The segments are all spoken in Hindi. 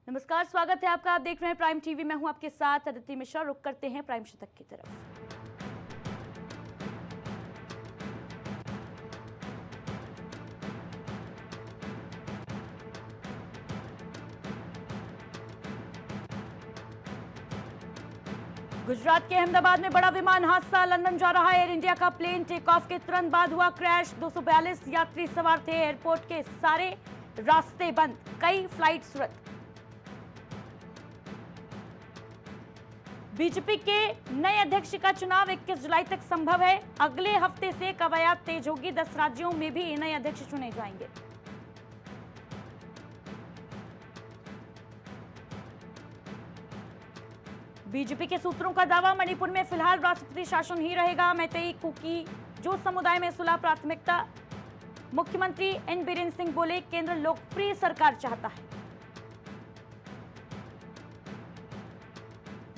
नमस्कार, स्वागत है आपका। आप देख रहे हैं प्राइम टीवी। मैं हूं आपके साथ अदिति मिश्रा। रुक करते हैं प्राइम शतक की तरफ। गुजरात के अहमदाबाद में बड़ा विमान हादसा। लंदन जा रहा एयर इंडिया का प्लेन टेक ऑफ के तुरंत बाद हुआ क्रैश। 242 यात्री सवार थे। एयरपोर्ट के सारे रास्ते बंद, कई फ्लाइट्स रद्द। बीजेपी के नए अध्यक्ष का चुनाव 21 जुलाई तक संभव है। अगले हफ्ते से कवायद तेज होगी। 10 राज्यों में भी नए अध्यक्ष चुने जाएंगे। बीजेपी के सूत्रों का दावा, मणिपुर में फिलहाल राष्ट्रपति शासन ही रहेगा। मैतेई कुकी जो समुदाय में सुलह प्राथमिकता। मुख्यमंत्री एन बीरेन सिंह बोले, केंद्र लोकप्रिय सरकार चाहता है।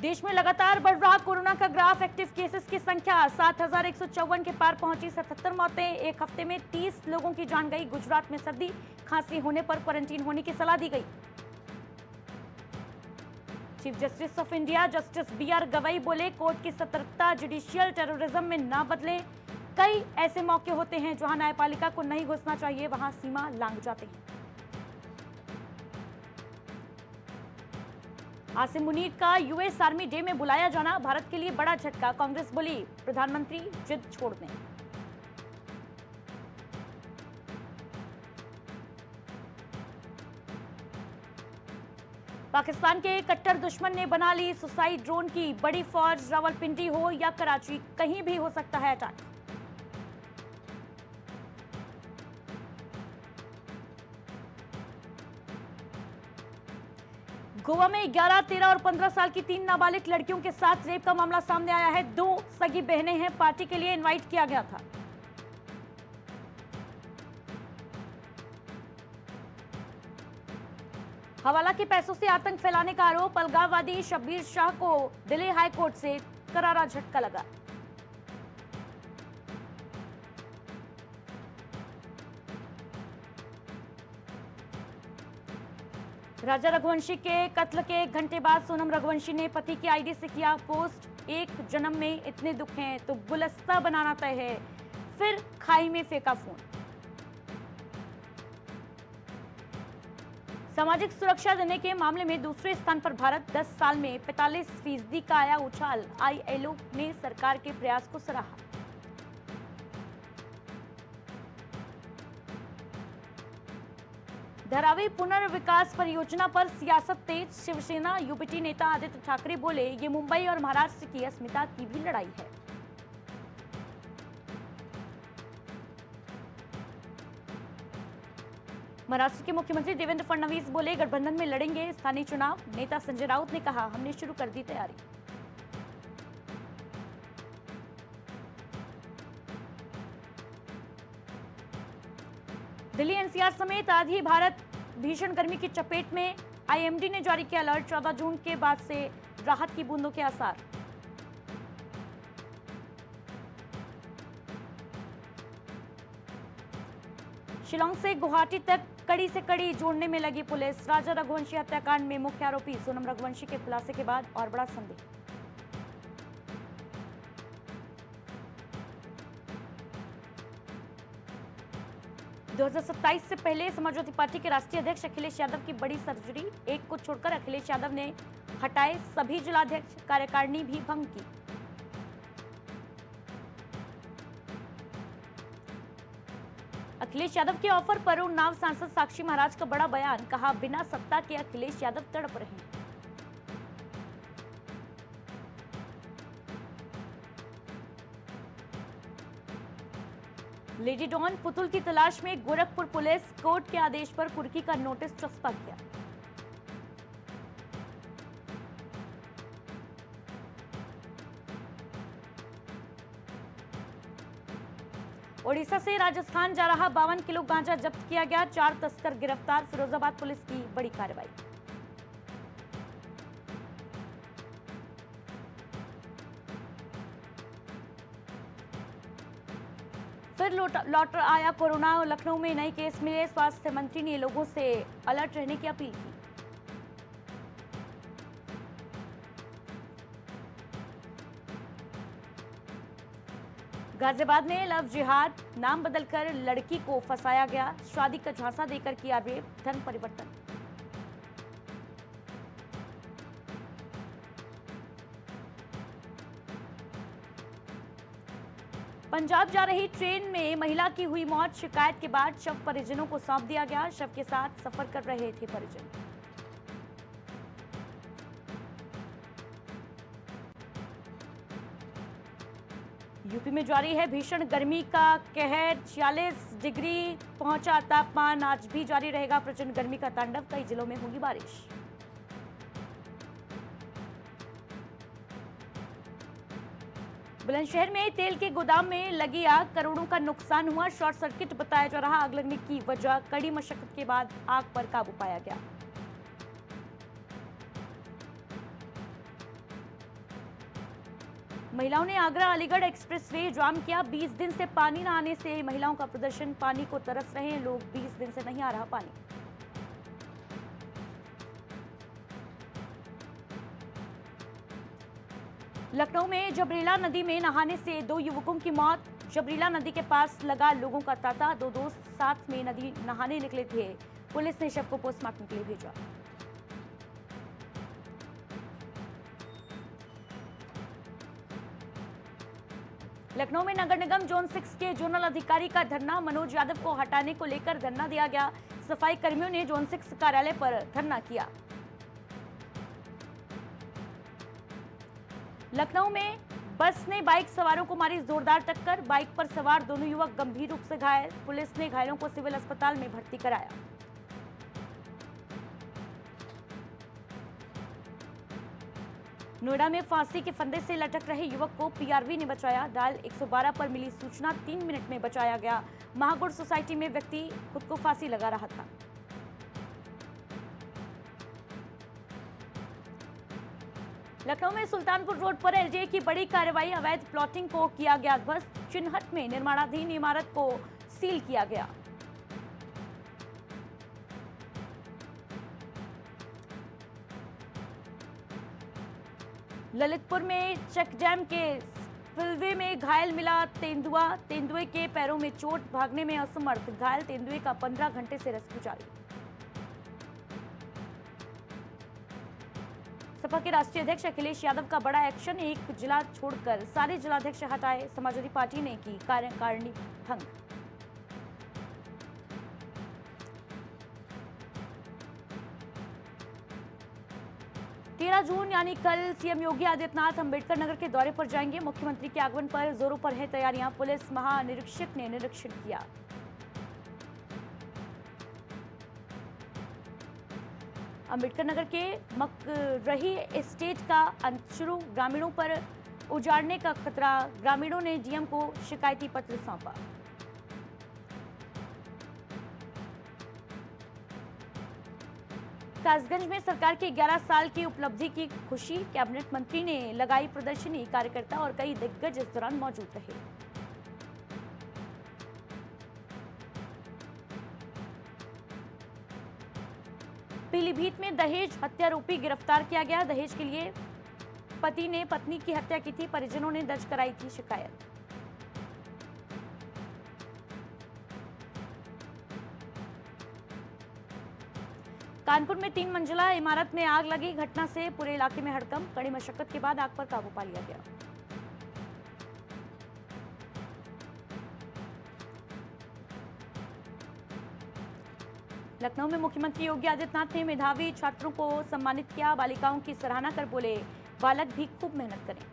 देश में लगातार बढ़ रहा कोरोना का ग्राफ। एक्टिव केसेस की संख्या 7,154 के पार पहुंची। 77 मौतें। एक हफ्ते में 30 लोगों की जान गई। गुजरात में सर्दी खांसी होने पर क्वारंटीन होने की सलाह दी गई। Chief justice of India justice B R. Gavai बोले, कोर्ट की सतर्कता जुडिशियल टेररिज्म में ना बदले। कई ऐसे मौके होते हैं जहां न्यायपालिका को नहीं घुसना चाहिए, वहां सीमा लांघ जाते हैं। आसिम मुनीर का यूएस आर्मी डे में बुलाया जाना भारत के लिए बड़ा झटका। कांग्रेस बोली, प्रधानमंत्री जिद छोड़ दें। पाकिस्तान के कट्टर दुश्मन ने बना ली सुसाइड ड्रोन की बड़ी फौज। रावलपिंडी हो या कराची, कहीं भी हो सकता है अटैक। गोवा में 11, 13 और 15 साल की 3 नाबालिग लड़कियों के साथ रेप का मामला सामने आया है। 2 सगी बहनें हैं। पार्टी के लिए इनवाइट किया गया था। हवाला के पैसों से आतंक फैलाने का आरोप। अलगाववादी शब्बीर शाह को दिल्ली हाई कोर्ट से करारा झटका लगा। राजा रघुवंशी के कत्ल के 1 घंटे बाद सोनम रघुवंशी ने पति की आईडी से किया पोस्ट, एक जन्म में इतने दुख हैं तो गुलस्ता बनाना तय है, फिर खाई में फेंका फोन। सामाजिक सुरक्षा देने के मामले में दूसरे स्थान पर भारत। 10 साल में 45% का आया उछाल। आईएलओ ने सरकार के प्रयास को सराहा। धारावी पुनर्विकास परियोजना पर सियासत तेज। शिवसेना यूपीटी नेता आदित्य ठाकरे बोले, ये मुंबई और महाराष्ट्र की अस्मिता की भी लड़ाई है। महाराष्ट्र के मुख्यमंत्री देवेंद्र फडणवीस बोले, गठबंधन में लड़ेंगे स्थानीय चुनाव। नेता संजय राउत ने कहा, हमने शुरू कर दी तैयारी। दिल्ली एनसीआर समेत आधी भारत भीषण गर्मी की चपेट में। आईएमडी ने जारी किया अलर्ट। 14 जून के बाद से राहत की बूंदों के आसार। शिलांग से गुवाहाटी तक कड़ी से कड़ी जोड़ने में लगी पुलिस। राजा रघुवंशी हत्याकांड में मुख्य आरोपी सोनम रघुवंशी के खुलासे के बाद और बड़ा संदेह। दो 2027 से पहले समाजवादी पार्टी के राष्ट्रीय अध्यक्ष अखिलेश यादव की बड़ी सर्जरी। एक को छोड़कर अखिलेश यादव ने हटाए सभी जिलाध्यक्ष। कार्यकारिणी भी भंग की। अखिलेश यादव के ऑफर पर उन्नाव सांसद साक्षी महाराज का बड़ा बयान। कहा, बिना सत्ता के अखिलेश यादव तड़प रहे हैं। लेडी डॉन पुतुल की तलाश में गोरखपुर पुलिस। कोर्ट के आदेश पर कुर्की का नोटिस चस्पा किया। ओडिशा से राजस्थान जा रहा 52 किलो गांजा जब्त किया गया। 4 तस्कर गिरफ्तार। फिरोजाबाद पुलिस की बड़ी कार्रवाई। फिर लौट आया कोरोना। लखनऊ में नए केस मिले। स्वास्थ्य मंत्री ने लोगों से अलर्ट रहने की अपील की। गाजियाबाद में लव जिहाद नाम बदलकर लड़की को फंसाया गया, शादी का झांसा देकर किया रेप, धर्म परिवर्तन। पंजाब जा रही ट्रेन में महिला की हुई मौत, शिकायत के बाद शव परिजनों को सौंप दिया गया, शव के साथ सफर कर रहे थे परिजन। यूपी में जारी है भीषण गर्मी का कहर, 46 डिग्री पहुंचा तापमान, आज भी जारी रहेगा प्रचंड गर्मी का तांडव, कई जिलों में होगी बारिश। बुलंदशहर में तेल के गोदाम में लगी आग, करोड़ों का नुकसान हुआ, शॉर्ट सर्किट बताया जा रहा आग लगने की वजह, कड़ी मशक्कत के बाद आग पर काबू पाया गया। महिलाओं ने आगरा अलीगढ़ एक्सप्रेसवे जाम किया, 20 दिन से पानी न आने से महिलाओं का प्रदर्शन, पानी को तरस रहे हैं लोग, 20 दिन से नहीं आ रहा पानी। लखनऊ में जबरीला नदी में नहाने से 2 युवकों की मौत, जबरीला नदी के पास लगा लोगों का तांता, 2 दोस्त साथ में नदी नहाने निकले थे, पुलिस ने शव को पोस्टमार्टम के लिए भेजा। लखनऊ में नगर निगम जोन 6 के जोनल अधिकारी का धरना, मनोज यादव को हटाने को लेकर धरना दिया गया, सफाई कर्मियों ने जोन 6 कार्यालय पर धरना किया। लखनऊ में बस ने बाइक सवारों को मारी जोरदार टक्कर, बाइक पर सवार दोनों युवक गंभीर रूप से घायल, पुलिस ने घायलों को सिविल अस्पताल में भर्ती कराया। नोएडा में फांसी के फंदे से लटक रहे युवक को पीआरवी ने बचाया, डायल 112 पर मिली सूचना, 3 मिनट में बचाया गया। महागुड़ सोसाइटी में व्यक्ति खुद को फांसी लगा रहा था। लखनऊ में सुल्तानपुर रोड पर एलजीए की बड़ी कार्रवाई, अवैध प्लॉटिंग को किया गया ध्वस्त, चिन्हट में निर्माणाधीन इमारत को सील किया गया। ललितपुर में चेक डैम के स्पिलवे में घायल मिला तेंदुआ, तेंदुए के पैरों में चोट, भागने में असमर्थ, घायल तेंदुए का 15 घंटे से रेस्क्यू जारी। सपा के राष्ट्रीय अध्यक्ष अखिलेश यादव का बड़ा एक्शन, एक जिला छोड़कर सारे जिलाध्यक्ष हटाए, समाजवादी पार्टी ने की कार्यकारिणी भंग। तेरह जून यानी कल सीएम योगी आदित्यनाथ अंबेडकर नगर के दौरे पर जाएंगे, मुख्यमंत्री के आगमन पर जोरों पर है तैयारियां, पुलिस महानिरीक्षक ने निरीक्षण किया। अंबेडकर नगर के मकरही एस्टेट का अंचरू ग्रामीणों पर उजाड़ने का खतरा, ग्रामीणों ने डीएम को शिकायती पत्र सौंपा। कासगंज में सरकार के 11 साल की उपलब्धि की खुशी, कैबिनेट मंत्री ने लगाई प्रदर्शनी, कार्यकर्ता और कई दिग्गज इस दौरान मौजूद रहे। पीलीभीत में दहेज हत्यारोपी गिरफ्तार किया गया, दहेज के लिए पति ने पत्नी की हत्या की थी, परिजनों ने दर्ज कराई थी शिकायत। कानपुर में 3 मंजिला इमारत में आग लगी, घटना से पूरे इलाके में हड़कंप, कड़ी मशक्कत के बाद आग पर काबू पा लिया गया। लखनऊ में मुख्यमंत्री योगी आदित्यनाथ ने मेधावी छात्रों को सम्मानित किया, बालिकाओं की सराहना कर बोले बालक भी खूब मेहनत करें।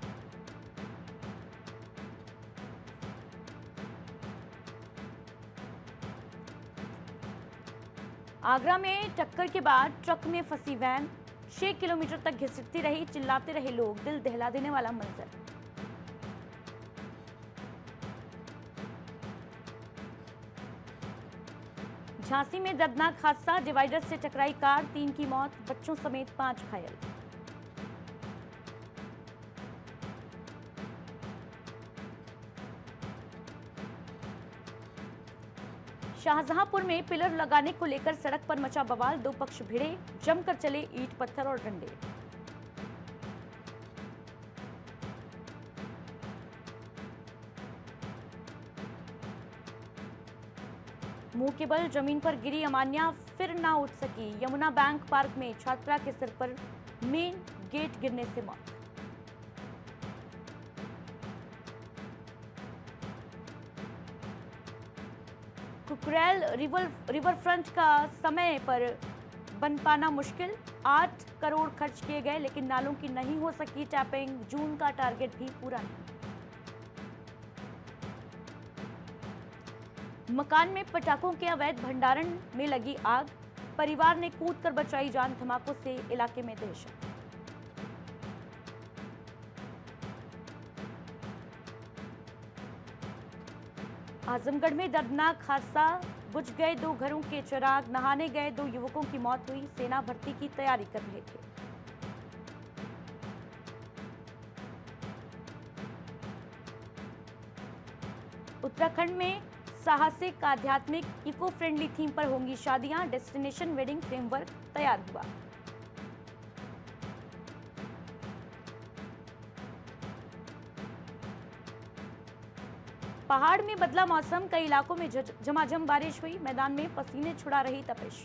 आगरा में टक्कर के बाद ट्रक में फंसी वैन, 6 किलोमीटर तक घिसटती रही, चिल्लाते रहे लोग, दिल दहला देने वाला मंजर। झांसी में दर्दनाक हादसा, डिवाइडर से टकराई कार, 3 की मौत, बच्चों समेत 5 घायल। शाहजहांपुर में पिलर लगाने को लेकर सड़क पर मचा बवाल, 2 पक्ष भिड़े, जमकर चले ईंट पत्थर और डंडे। मुंह के बल जमीन पर गिरी अमान्या फिर ना उठ सकी। यमुना बैंक पार्क में छात्रा के सिर पर मेन गेट गिरने से मौत। कुकरेल रिवर फ्रंट का समय पर बन पाना मुश्किल। 8 करोड़ खर्च किए गए लेकिन नालों की नहीं हो सकी टैपिंग। जून का टारगेट भी पूरा नहीं। मकान में पटाखों के अवैध भंडारण में लगी आग। परिवार ने कूदकर बचाई जान। धमाकों से इलाके में दहशत। आजमगढ़ में दर्दनाक हादसा। बुझ गए 2 घरों के चिराग। नहाने गए 2 युवकों की मौत हुई। सेना भर्ती की तैयारी कर रहे थे। उत्तराखंड में साहसिक आध्यात्मिक इको फ्रेंडली थीम पर होंगी शादियां। डेस्टिनेशन वेडिंग फ्रेमवर्क तैयार हुआ। पहाड़ में बदला मौसम। कई इलाकों में झमाझम बारिश हुई। मैदान में पसीने छुड़ा रही तपिश।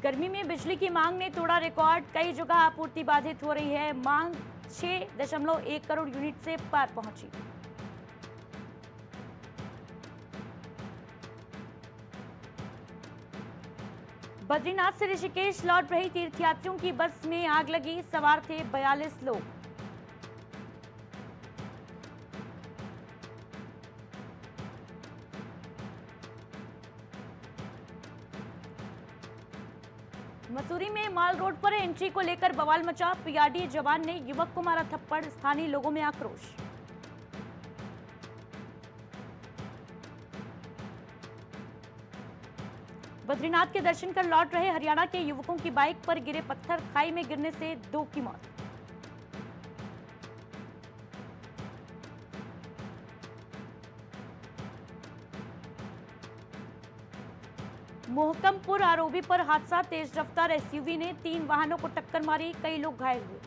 गर्मी में बिजली की मांग ने तोड़ा रिकॉर्ड। कई जगह आपूर्ति बाधित हो रही है। मांग 6.1 करोड़ यूनिट से पार पहुंची। बद्रीनाथ से ऋषिकेश लौट रही तीर्थयात्रियों की बस में आग लगी। सवार थे 42 लोग। मसूरी में माल रोड पर एंट्री को लेकर बवाल मचा। पीआरडी जवान ने युवक को मारा थप्पड़। स्थानीय लोगों में आक्रोश। बद्रीनाथ के दर्शन कर लौट रहे हरियाणा के युवकों की बाइक पर गिरे पत्थर। खाई में गिरने से 2 की मौत। मोहकमपुर आरओबी पर हादसा। तेज रफ्तार एसयूवी ने 3 वाहनों को टक्कर मारी। कई लोग घायल हुए।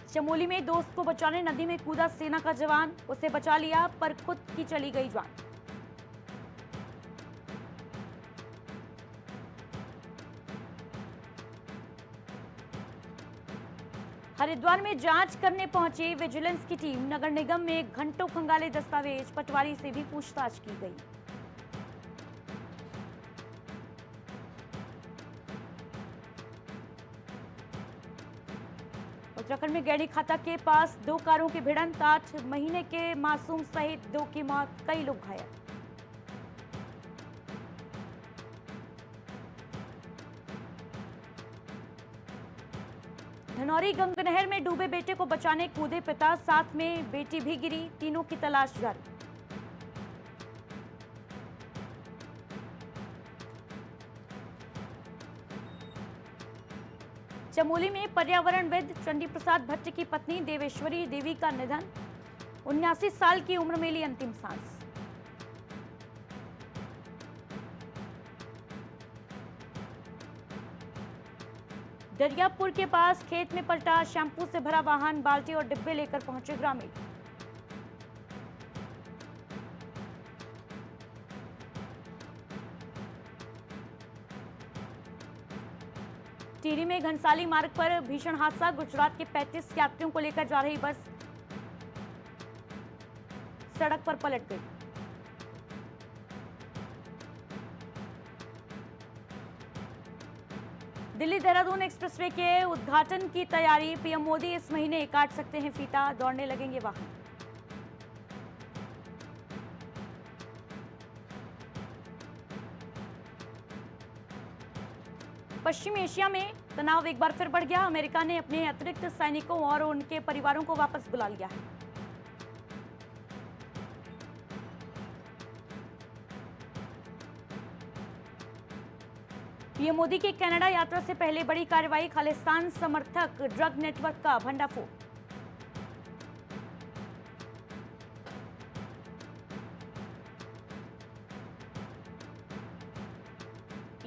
चमोली में दोस्त को बचाने नदी में कूदा सेना का जवान। उसे बचा लिया पर खुद की चली गई जान। हरिद्वार में जांच करने पहुंची विजिलेंस की टीम। नगर निगम में घंटों खंगाले दस्तावेज। पटवारी से भी पूछताछ की गई। उत्तराखंड में गैड़ी खाता के पास 2 कारों की भिड़ंत। 8 महीने के मासूम सहित 2 की मौत। कई लोग घायल। धनौरी गंगा नहर में डूबे बेटे को बचाने कूदे पिता। साथ में बेटी भी गिरी। तीनों की तलाश जारी। चमोली में पर्यावरणविद चंडी प्रसाद भट्ट की पत्नी देवेश्वरी देवी का निधन। 79 साल की उम्र में ली अंतिम सांस। दरियापुर के पास खेत में पलटा शैंपू से भरा वाहन। बाल्टी और डिब्बे लेकर पहुंचे ग्रामीण। टिहरी में घनसाली मार्ग पर भीषण हादसा। गुजरात के 35 यात्रियों को लेकर जा रही बस सड़क पर पलट गई। दिल्ली देहरादून एक्सप्रेसवे के उद्घाटन की तैयारी। पीएम मोदी इस महीने काट सकते हैं फीता। दौड़ने लगेंगे वाहन। पश्चिम एशिया में तनाव एक बार फिर बढ़ गया। अमेरिका ने अपने अतिरिक्त सैनिकों और उनके परिवारों को वापस बुला लिया है। पीएम मोदी की कनाडा यात्रा से पहले बड़ी कार्रवाई। खालिस्तान समर्थक ड्रग नेटवर्क का भंडाफोड़।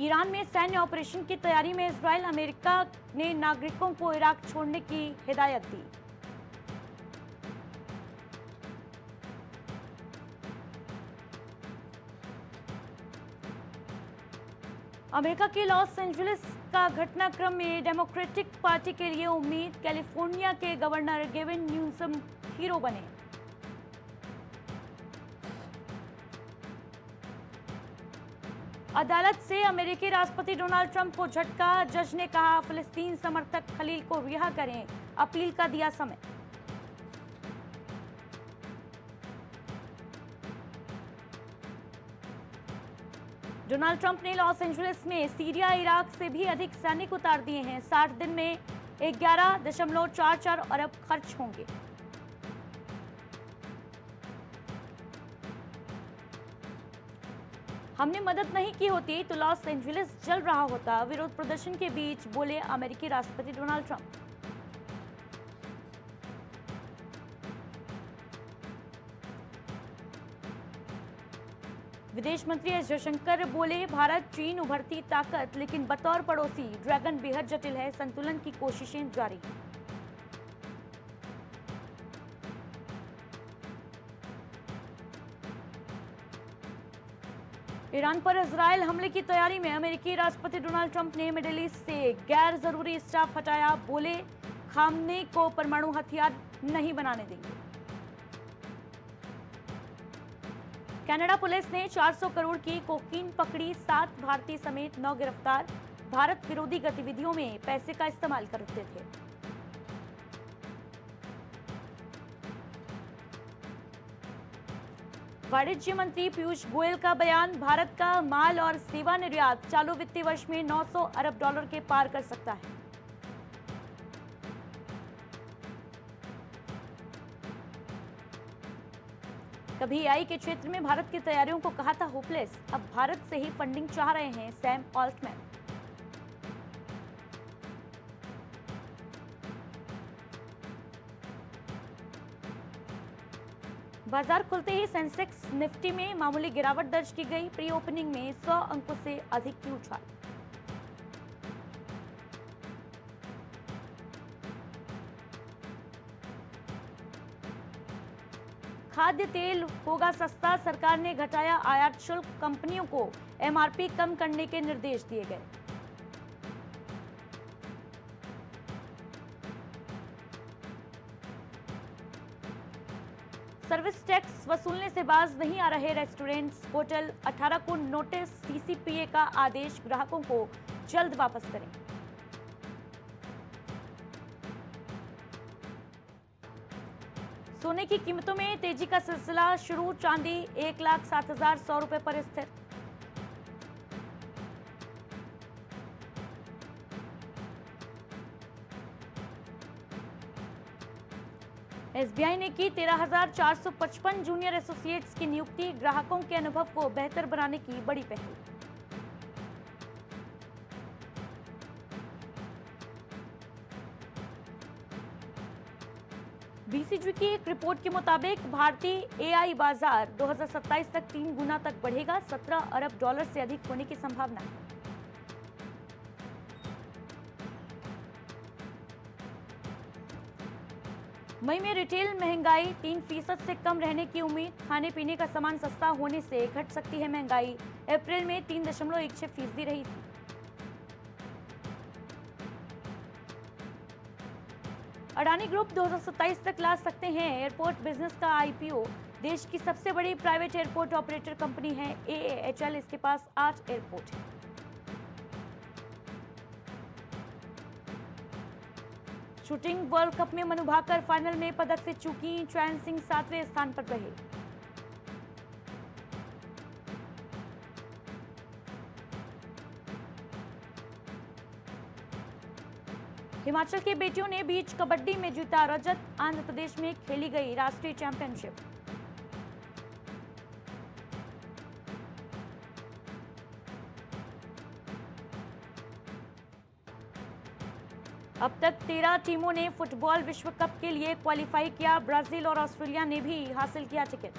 ईरान में सैन्य ऑपरेशन की तैयारी में इजराइल, अमेरिका ने नागरिकों को इराक छोड़ने की हिदायत दी। अमेरिका के लॉस एंजलिस का घटनाक्रम में डेमोक्रेटिक पार्टी के लिए उम्मीद, कैलिफोर्निया के गवर्नर गेविन न्यूसम हीरो बने। अदालत से अमेरिकी राष्ट्रपति डोनाल्ड ट्रंप को झटका, जज ने कहा फिलिस्तीन समर्थक खलील को रिहा करें, अपील का दिया समय। डोनाल्ड ट्रंप ने लॉस एंजलिस में सीरिया, इराक से भी अधिक सैनिक उतार दिए हैं। 60 दिन में 11.44 अरब खर्च होंगे। हमने मदद नहीं की होती तो लॉस एंजलिस जल रहा होता, विरोध प्रदर्शन के बीच बोले अमेरिकी राष्ट्रपति डोनाल्ड ट्रंप। विदेश मंत्री एस जयशंकर बोले भारत चीन उभरती ताकत, लेकिन बतौर पड़ोसी ड्रैगन बेहद जटिल है, संतुलन की कोशिशें जारी। ईरान पर इजराइल हमले की तैयारी में अमेरिकी राष्ट्रपति डोनाल्ड ट्रंप ने मिडिल ईस्ट से गैर जरूरी स्टाफ हटाया, बोले खामनेई को परमाणु हथियार नहीं बनाने देंगे। कनाडा पुलिस ने 400 करोड़ की कोकीन पकड़ी, 7 भारतीय समेत 9 गिरफ्तार, भारत विरोधी गतिविधियों में पैसे का इस्तेमाल करते थे। वाणिज्य मंत्री पीयूष गोयल का बयान, भारत का माल और सेवा निर्यात चालू वित्तीय वर्ष में 900 अरब डॉलर के पार कर सकता है। कभी एआई के क्षेत्र में भारत की तैयारियों को कहा था होपलेस, अब भारत से ही फंडिंग चाह रहे हैं सैम ऑल्टमैन। बाजार खुलते ही सेंसेक्स निफ्टी में मामूली गिरावट दर्ज की गई, प्री ओपनिंग में 100 अंकों से अधिक की उछाल। खाद्य तेल होगा सस्ता, सरकार ने घटाया आयात शुल्क, कंपनियों को एमआरपी कम करने के निर्देश दिए गए। सर्विस टैक्स वसूलने से बाज नहीं आ रहे रेस्टोरेंट्स, होटल, 18 को नोटिस, सीसीपीए का आदेश, ग्राहकों को जल्द वापस करें। सोने की कीमतों में तेजी का सिलसिला शुरू, चांदी 1,07,100 रुपए पर स्थिर। एसबीआई ने की 13,455 जूनियर एसोसिएट्स की नियुक्ति, ग्राहकों के अनुभव को बेहतर बनाने की बड़ी पहल। बीसीजी की एक रिपोर्ट के मुताबिक भारतीय एआई बाजार 2027 तक 3 गुना तक बढ़ेगा, 17 अरब डॉलर से अधिक होने की संभावना है। मई में रिटेल महंगाई 3% से कम रहने की उम्मीद, खाने पीने का सामान सस्ता होने से घट सकती है महंगाई, अप्रैल में 3.16% रही थी। अडानी ग्रुप 2027 तक ला सकते हैं एयरपोर्ट बिजनेस का आईपीओ, देश की सबसे बड़ी प्राइवेट एयरपोर्ट ऑपरेटर कंपनी है एएएचएल, इसके पास 8 एयरपोर्ट हैं। शूटिंग वर्ल्ड कप में मनु भाकर फाइनल में पदक से चूकी, चैन सिंह 7वें स्थान पर रहे। हिमाचल की बेटियों ने बीच कबड्डी में जीता रजत, आंध्र प्रदेश में खेली गई राष्ट्रीय चैंपियनशिप। अब तक 13 टीमों ने फुटबॉल विश्व कप के लिए क्वालिफाई किया, ब्राजील और ऑस्ट्रेलिया ने भी हासिल किया टिकट।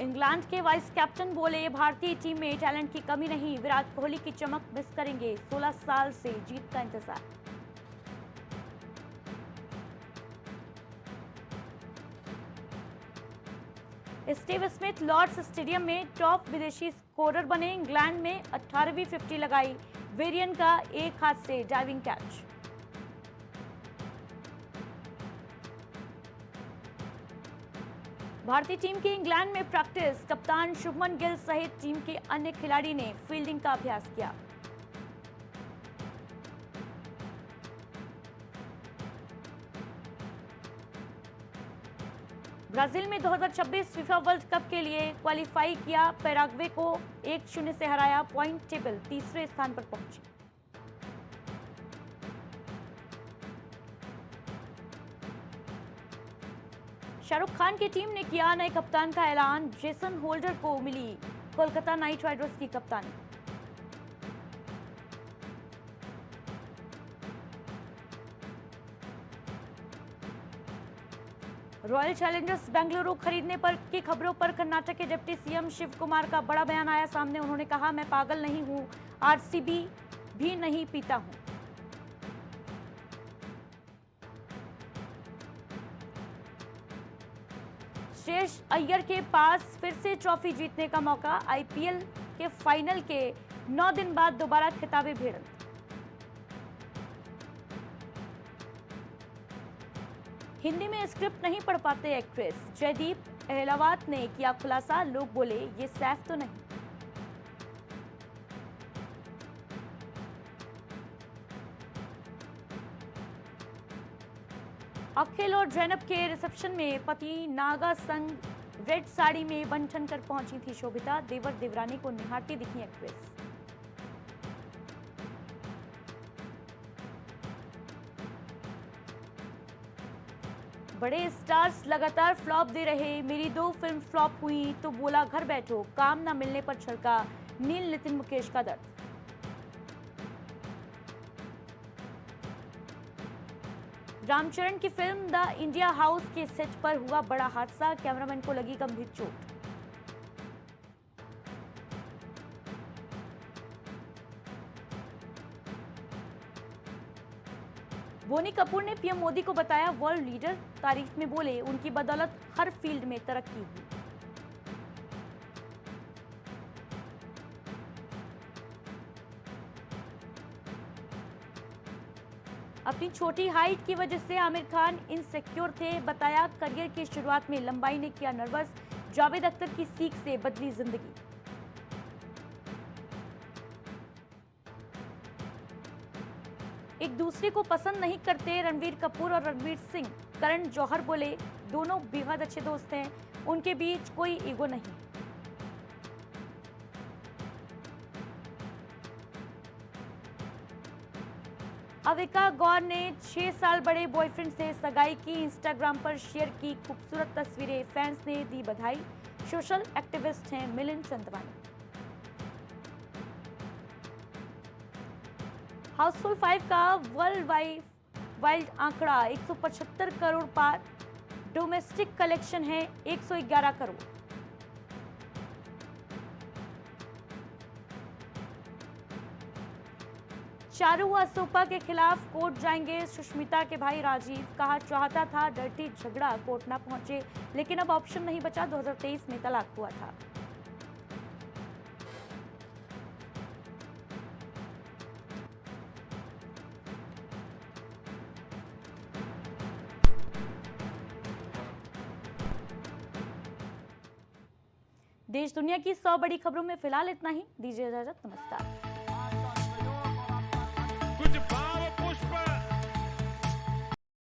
इंग्लैंड के वाइस कैप्टन बोले, भारतीय टीम में टैलेंट की कमी नहीं, विराट कोहली की चमक मिस करेंगे, 16 साल से जीत का इंतजार। स्टीव स्मिथ लॉर्ड्स स्टेडियम में टॉप विदेशी स्कोरर बने, इंग्लैंड में 18वीं 50 लगाई वेरियन का एक हाथ से डाइविंग कैच। भारतीय टीम की इंग्लैंड में प्रैक्टिस, कप्तान शुभमन गिल सहित टीम के अन्य खिलाड़ी ने फील्डिंग का अभ्यास किया। ब्राजील में 2026 फीफा वर्ल्ड कप के लिए क्वालिफाई किया, पैराग्वे को 1-0 से हराया, पॉइंट टेबल तीसरे स्थान पर पहुंची। शाहरुख खान की टीम ने किया नए कप्तान का ऐलान, जेसन होल्डर को मिली कोलकाता नाइट राइडर्स की कप्तानी। रॉयल चैलेंजर्स बेंगलुरु खरीदने पर की खबरों पर कर्नाटक के डिप्टी सीएम शिव कुमार का बड़ा बयान आया सामने। उन्होंने कहा, मैं पागल नहीं हूं, आरसीबी भी नहीं पीता हूं। श्रेयस अय्यर के पास फिर से ट्रॉफी जीतने का मौका, आईपीएल के फाइनल के 9 दिन बाद दोबारा खिताबी भिड़ंत। हिंदी में स्क्रिप्ट नहीं पढ़ पाते एक्ट्रेस, जयदीप अहलावत ने किया खुलासा, लोग बोले ये सैफ तो नहीं। अखिल और जैनब के रिसेप्शन में पति नागा संग रेड साड़ी में बन ठन कर पहुंची थी शोभिता, देवर देवरानी को निहारती दिखी एक्ट्रेस। बड़े स्टार्स लगातार फ्लॉप दे रहे, मेरी 2 फिल्म फ्लॉप हुई तो बोला घर बैठो, काम न मिलने पर छलका नील नितिन मुकेश का दर्द। रामचरण की फिल्म द इंडिया हाउस के सेट पर हुआ बड़ा हादसा, कैमरामैन को लगी गंभीर चोट। बोनी कपूर ने पीएम मोदी को बताया वर्ल्ड लीडर, तारीफ में बोले उनकी बदौलत हर फील्ड में तरक्की हुई। अपनी छोटी हाइट की वजह से आमिर खान इनसिक्योर थे, बताया करियर की शुरुआत में लंबाई ने किया नर्वस, जावेद अख्तर की सीख से बदली जिंदगी। एक दूसरे को पसंद नहीं करते रणवीर कपूर और रणवीर सिंह, करण जौहर बोले दोनों बेहद अच्छे दोस्त हैं, उनके बीच कोई ईगो नहीं। अविका गौर ने 6 साल बड़े बॉयफ्रेंड से सगाई की, इंस्टाग्राम पर शेयर की खूबसूरत तस्वीरें, फैंस ने दी बधाई। सोशल एक्टिविस्ट हैं मिलिंद चंदवानी। हाउसफुल 5 का वर्ल्ड वाइड आंकड़ा 175 करोड़ पार, डोमेस्टिक कलेक्शन है 111 करोड़। चारू असोपा के खिलाफ कोर्ट जाएंगे सुष्मिता के भाई राजीव, कहा चाहता था डर्टी झगड़ा कोर्ट ना पहुंचे, लेकिन अब ऑप्शन नहीं बचा, 2023 में तलाक हुआ था। देश दुनिया की 100 बड़ी खबरों में फिलहाल इतना ही, दीजिए इजाजत, नमस्कार।